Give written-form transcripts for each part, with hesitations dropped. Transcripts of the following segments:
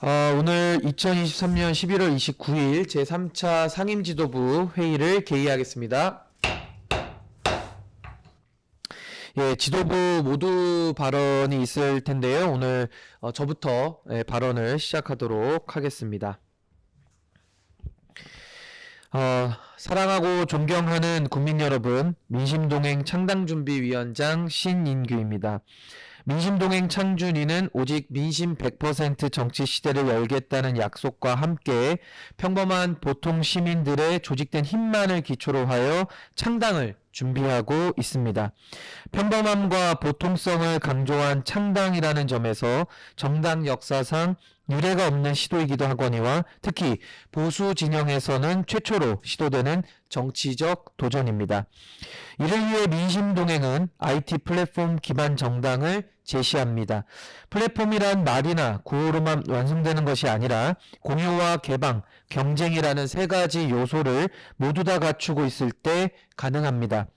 오늘 2023년 11월 29일 제3차 상임지도부 회의를 개의하겠습니다. 예, 지도부 모두 발언이 있을 텐데요. 오늘 저부터 발언을 시작하도록 하겠습니다. 사랑하고 존경하는 국민 여러분, 민심동행 창당준비위원장 신인규입니다. 민심동행 창준위는 오직 민심 100% 정치 시대를 열겠다는 약속과 함께 평범한 보통 시민들의 조직된 힘만을 기초로 하여 창당을 준비하고 있습니다. 평범함과 보통성을 강조한 창당이라는 점에서 정당 역사상 유례가 없는 시도이기도 하거니와 특히 보수 진영에서는 최초로 시도되는 정치적 도전입니다. 이를 위해 민심동행은 IT 플랫폼 기반 정당을 제시합니다. 플랫폼이란 말이나 구호로만 완성되는 것이 아니라 공유와 개방, 경쟁이라는 세 가지 요소를 모두 다 갖추고 있을 때 가능합니다.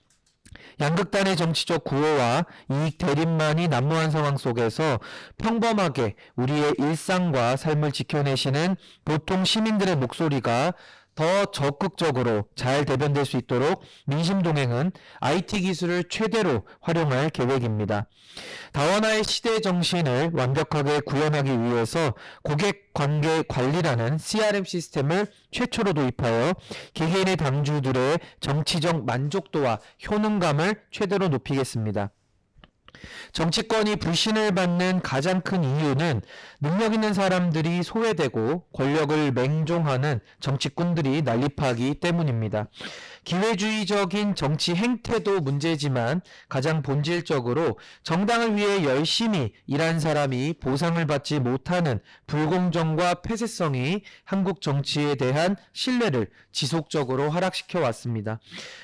양극단의 정치적 구호와 이익 대립만이 난무한 상황 속에서 평범하게 우리의 일상과 삶을 지켜내시는 보통 시민들의 목소리가 더 적극적으로 잘 대변될 수 있도록 민심동행은 IT 기술을 최대로 활용할 계획입니다. 다원화의 시대 정신을 완벽하게 구현하기 위해서 고객관계 관리라는 CRM 시스템을 최초로 도입하여 개개인의 당주들의 정치적 만족도와 효능감을 최대로 높이겠습니다. 정치권이 불신을 받는 가장 큰 이유는 능력 있는 사람들이 소외되고 권력을 맹종하는 정치꾼들이 난립하기 때문입니다. 기회주의적인 정치 행태도 문제지만 가장 본질적으로 정당을 위해 열심히 일한 사람이 보상을 받지 못하는 불공정과 폐쇄성이 한국 정치에 대한 신뢰를 지속적으로 하락시켜 왔습니다.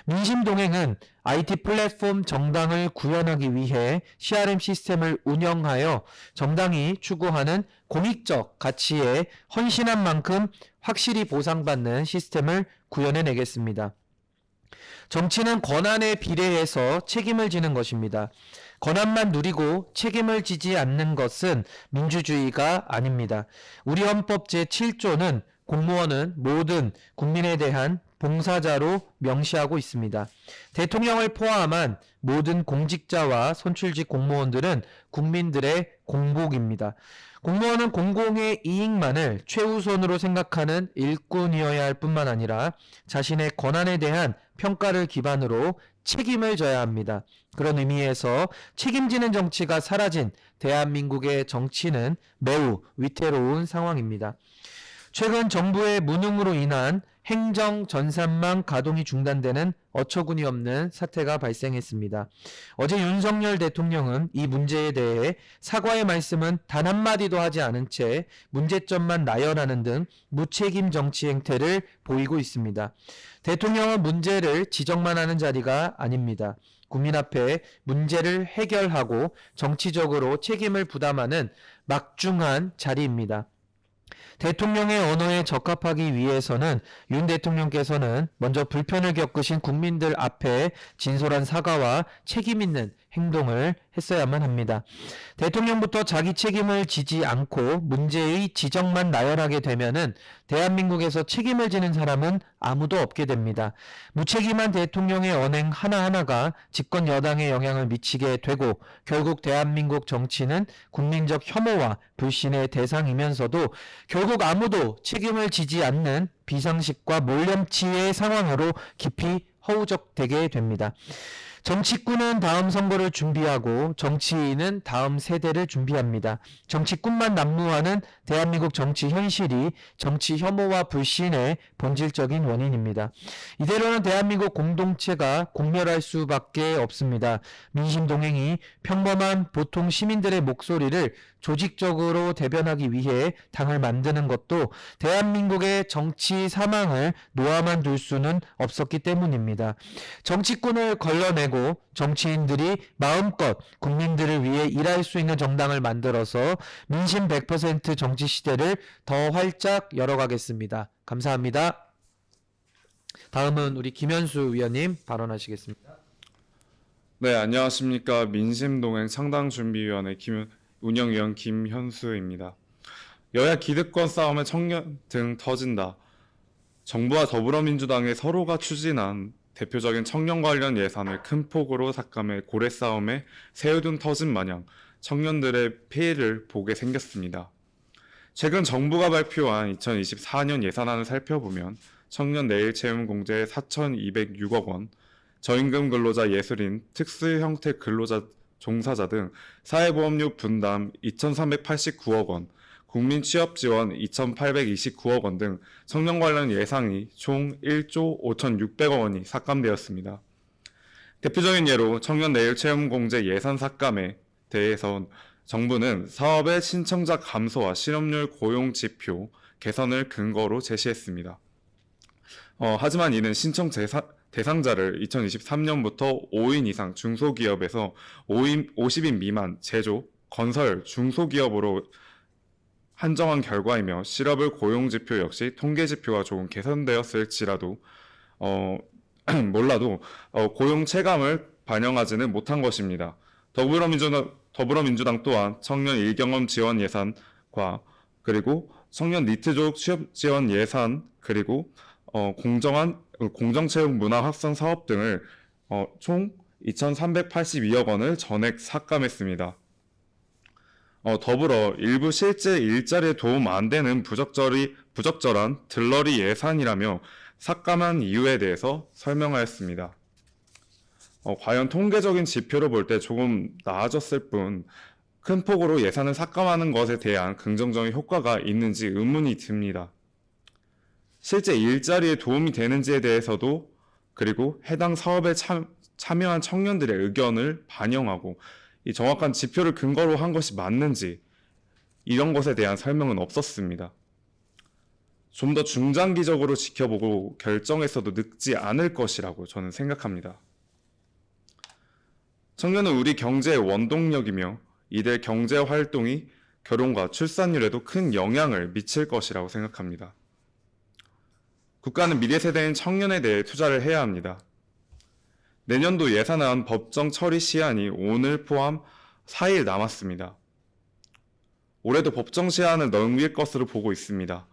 민심동행은 IT 플랫폼 정당을 구현하기 위해 CRM 시스템을 운영하여 정당이 추구하는 공익적 가치에 헌신한 만큼 확실히 보상받는 시스템을 구현해내겠습니다. 정치는 권한에 비례해서 책임을 지는 것입니다. 권한만 누리고 책임을 지지 않는 것은 민주주의가 아닙니다. 우리 헌법 제7조는 공무원은 모든 국민에 대한 봉사자로 명시하고 있습니다. 대통령을 포함한 모든 공직자와 선출직 공무원들은 국민들의 공복입니다. 공무원은 공공의 이익만을 최우선으로 생각하는 일꾼이어야 할 뿐만 아니라 자신의 권한에 대한 평가를 기반으로 책임을 져야 합니다. 그런 의미에서 책임지는 정치가 사라진 대한민국의 정치는 매우 위태로운 상황입니다. 최근 정부의 무능으로 인한 행정 전산망 가동이 중단되는 어처구니 없는 사태가 발생했습니다. 어제 윤석열 대통령은 이 문제에 대해 사과의 말씀은 단 한마디도 하지 않은 채 문제점만 나열하는 등 무책임 정치 행태를 보이고 있습니다. 대통령은 문제를 지적만 하는 자리가 아닙니다. 국민 앞에 문제를 해결하고 정치적으로 책임을 부담하는 막중한 자리입니다. 대통령의 언어에 적합하기 위해서는 윤 대통령께서는 먼저 불편을 겪으신 국민들 앞에 진솔한 사과와 책임 있는 행동을 했어야만 합니다. 대통령부터 자기 책임을 지지 않고 문제의 지적만 나열하게 되면은 대한민국에서 책임을 지는 사람은 아무도 없게 됩니다. 무책임한 대통령의 언행 하나하나가 집권 여당에 영향을 미치게 되고 결국 대한민국 정치는 국민적 혐오와 불신의 대상이면서도 결국 아무도 책임을 지지 않는 비상식과 몰염치의 상황으로 깊이 허우적대게 됩니다. 정치꾼은 다음 선거를 준비하고 정치인은 다음 세대를 준비합니다. 정치꾼만 난무하는 대한민국 정치 현실이 정치 혐오와 불신의 본질적인 원인입니다. 이대로는 대한민국 공동체가 공멸할 수밖에 없습니다. 민심동행이 평범한 보통 시민들의 목소리를 조직적으로 대변하기 위해 당을 만드는 것도 대한민국의 정치 사망을 놓아만 둘 수는 없었기 때문입니다. 정치꾼을 걸러내고 정치인들이 마음껏 국민들을 위해 일할 수 있는 정당을 만들어서 민심 100% 정치 시대를 더 활짝 열어가겠습니다. 감사합니다. 다음은 우리 김현수 위원님 발언하시겠습니다. 네, 안녕하십니까. 민심동행 창당준비위원회 운영위원 김현수입니다. 여야 기득권 싸움에 청년 등 터진다. 정부와 더불어민주당의 서로가 추진한 대표적인 청년 관련 예산을 큰 폭으로 삭감해 고래 싸움에 새우등 터진 마냥 청년들의 피해를 보게 생겼습니다. 최근 정부가 발표한 2024년 예산안을 살펴보면 청년 내일 채용 공제 4,206억 원, 저임금 근로자 예술인, 특수 형태 근로자 종사자 등 사회보험료 분담 2,389억 원, 국민 취업 지원 2,829억 원 등 청년 관련 예산이 총 1조 5,600억 원이 삭감되었습니다. 대표적인 예로 청년 내일 채용 공제 예산 삭감에 대해선 정부는 사업의 신청자 감소와 실업률 고용 지표 개선을 근거로 제시했습니다. 하지만 이는 신청 대상자를 2023년부터 5인 이상 중소기업에서 50인 미만 제조, 건설, 중소기업으로 한정한 결과이며 실업을 고용지표 역시 통계지표가 조금 개선되었을지라도 몰라도 고용 체감을 반영하지는 못한 것입니다. 더불어민주당 또한 청년 일경험 지원 예산과 그리고 청년 니트족 취업 지원 예산 그리고 공정채용 문화 확산 사업 등을 총 2,382억 원을 전액 삭감했습니다. 더불어 일부 실제 일자리에 도움 안 되는 부적절한 들러리 예산이라며 삭감한 이유에 대해서 설명하였습니다. 과연 통계적인 지표로 볼 때 조금 나아졌을 뿐 큰 폭으로 예산을 삭감하는 것에 대한 긍정적인 효과가 있는지 의문이 듭니다. 실제 일자리에 도움이 되는지에 대해서도 그리고 해당 사업에 참여한 청년들의 의견을 반영하고 이 정확한 지표를 근거로 한 것이 맞는지 이런 것에 대한 설명은 없었습니다. 좀 더 중장기적으로 지켜보고 결정했어도 늙지 않을 것이라고 저는 생각합니다. 청년은 우리 경제의 원동력이며 이들 경제 활동이 결혼과 출산율에도 큰 영향을 미칠 것이라고 생각합니다. 국가는 미래 세대인 청년에 대해 투자를 해야 합니다. 내년도 예산안 법정 처리 시한이 오늘 포함 4일 남았습니다. 올해도 법정 시한을 넘길 것으로 보고 있습니다.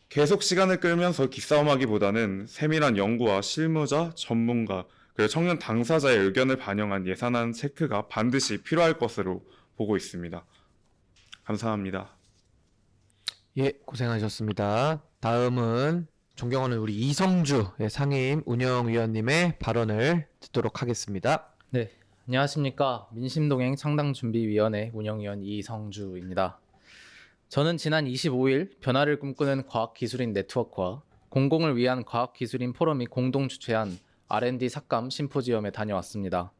계속 시간을 끌면서 기싸움하기보다는 세밀한 연구와 실무자, 전문가, 그리고 청년 당사자의 의견을 반영한 예산안 체크가 반드시 필요할 것으로 보고 있습니다. 감사합니다. 예, 고생하셨습니다. 다음은 존경하는 우리 이성주 상임 운영위원님의 발언을 듣도록 하겠습니다. 네, 안녕하십니까. 민심동행 창당준비위원회 운영위원 이성주입니다. 저는 지난 25일 변화를 꿈꾸는 과학기술인 네트워크와 공공을 위한 과학기술인 포럼이 공동 주최한 R&D 삭감 심포지엄에 다녀왔습니다.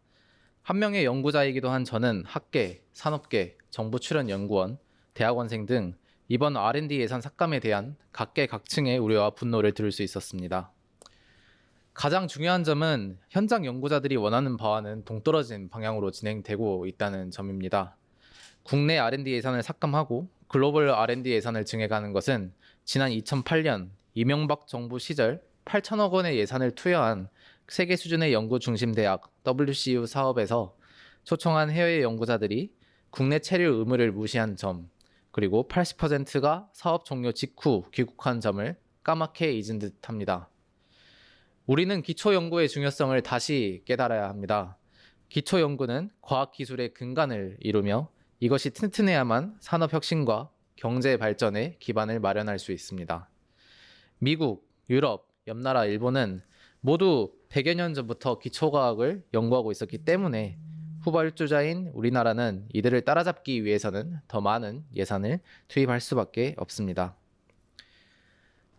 한 명의 연구자이기도 한 저는 학계, 산업계, 정부 출연 연구원, 대학원생 등 이번 R&D 예산 삭감에 대한 각계각층의 우려와 분노를 들을 수 있었습니다. 가장 중요한 점은 현장 연구자들이 원하는 바와는 동떨어진 방향으로 진행되고 있다는 점입니다. 국내 R&D 예산을 삭감하고 글로벌 R&D 예산을 증액하는 것은 지난 2008년 이명박 정부 시절 8천억 원의 예산을 투여한 세계 수준의 연구 중심 대학 WCU 사업에서 초청한 해외 연구자들이 국내 체류 의무를 무시한 점, 그리고 80%가 사업 종료 직후 귀국한 점을 까맣게 잊은 듯합니다. 우리는 기초연구의 중요성을 다시 깨달아야 합니다. 기초연구는 과학기술의 근간을 이루며 이것이 튼튼해야만 산업혁신과 경제 발전의 기반을 마련할 수 있습니다. 미국, 유럽, 옆나라 일본은 모두 100여 년 전부터 기초과학을 연구하고 있었기 때문에 후발주자인 우리나라는 이들을 따라잡기 위해서는 더 많은 예산을 투입할 수밖에 없습니다.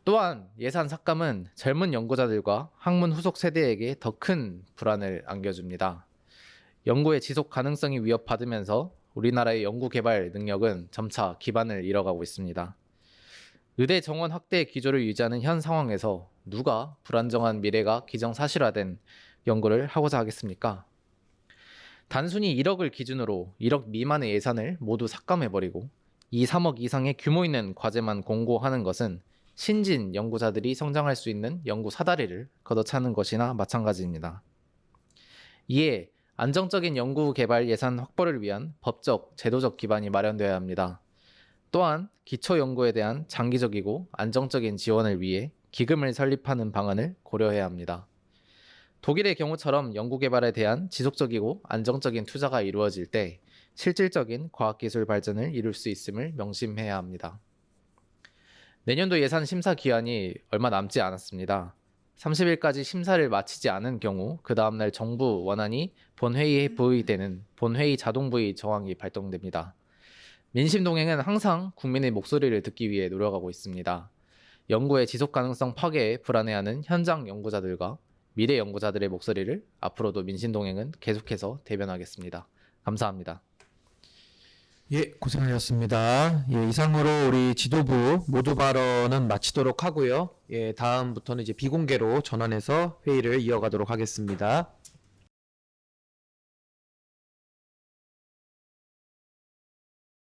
또한 예산 삭감은 젊은 연구자들과 학문 후속 세대에게 더 큰 불안을 안겨줍니다. 연구의 지속 가능성이 위협받으면서 우리나라의 연구 개발 능력은 점차 기반을 잃어가고 있습니다. 의대 정원 확대 기조를 유지하는 현 상황에서 누가 불안정한 미래가 기정사실화된 연구를 하고자 하겠습니까? 단순히 1억을 기준으로 1억 미만의 예산을 모두 삭감해버리고 2, 3억 이상의 규모 있는 과제만 공고하는 것은 신진 연구자들이 성장할 수 있는 연구 사다리를 걷어차는 것이나 마찬가지입니다. 이에 안정적인 연구 개발 예산 확보를 위한 법적, 제도적 기반이 마련되어야 합니다. 또한 기초 연구에 대한 장기적이고 안정적인 지원을 위해 기금을 설립하는 방안을 고려해야 합니다. 독일의 경우처럼 연구개발에 대한 지속적이고 안정적인 투자가 이루어질 때 실질적인 과학기술 발전을 이룰 수 있음을 명심해야 합니다. 내년도 예산 심사 기한이 얼마 남지 않았습니다. 30일까지 심사를 마치지 않은 경우 그 다음날 정부 원안이 본회의에 부의되는 본회의 자동 부의 정황이 발동됩니다. 민심동행은 항상 국민의 목소리를 듣기 위해 노력하고 있습니다. 연구의 지속 가능성 파괴에 불안해하는 현장 연구자들과 미래 연구자들의 목소리를 앞으로도 민심동행은 계속해서 대변하겠습니다. 감사합니다. 예, 고생하셨습니다. 예, 이상으로 우리 지도부 모두 발언은 마치도록 하고요. 예, 다음부터는 이제 비공개로 전환해서 회의를 이어가도록 하겠습니다.